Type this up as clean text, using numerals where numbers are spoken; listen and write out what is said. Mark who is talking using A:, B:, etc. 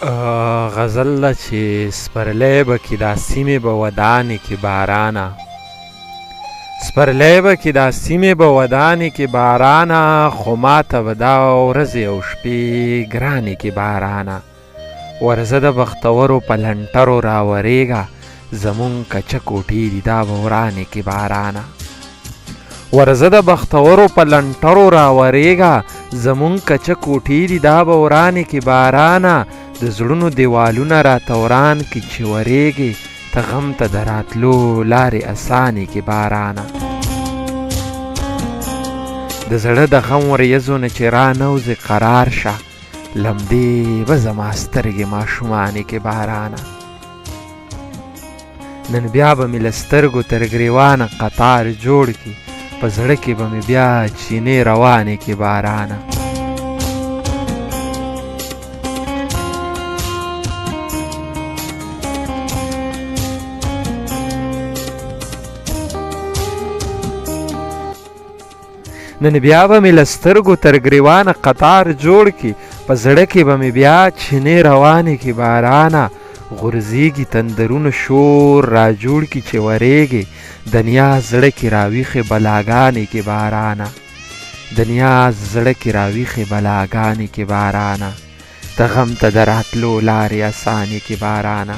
A: غزل ده چې سپرلی به کې دا سیمې به ودانې کې بارانه سپرلی به کې دا سیمې به ودانې کې بارانه خو ماته به دا ورځې او شپې ګرانې کې بارانه ورځه د بختورو په لنټرو راورېږه زمونږ کچه کوټې دي دا به ورانې کې بارانه ورځه د بختورو په لنټرو راورېږه زمونږ کچه کوټې دي دا به ورانې کې بارانه د زړونو دیوالونه راته وران کې چې ورېږې ته غم ته د راتلو لارې اسانې کې بارانه د زړه د غم وریځو نه چې رانوځې قرار شه لمدې به زما سترګې ماشومانې کې بارانه نن بیا به مې له سترګو تر ګریوانه قطار جوړ کړي په زړه کې به مې بیا چینې روانې کې بارانه نن بیا به مې له سترګو تر ګریوانه قطار جوړ کړي په زړه کې به مې بیا چینې روانې کې بارانه غورځېږي تندرونه شور را جوړ کړي چې ورېږي د نیاز زړه کې راویښې بلاګانې کې بارانه د نیاز زړه کې راویښې بلاګانې کې بارانه ته غم ته د راتلو لارې اسانې کې بارانه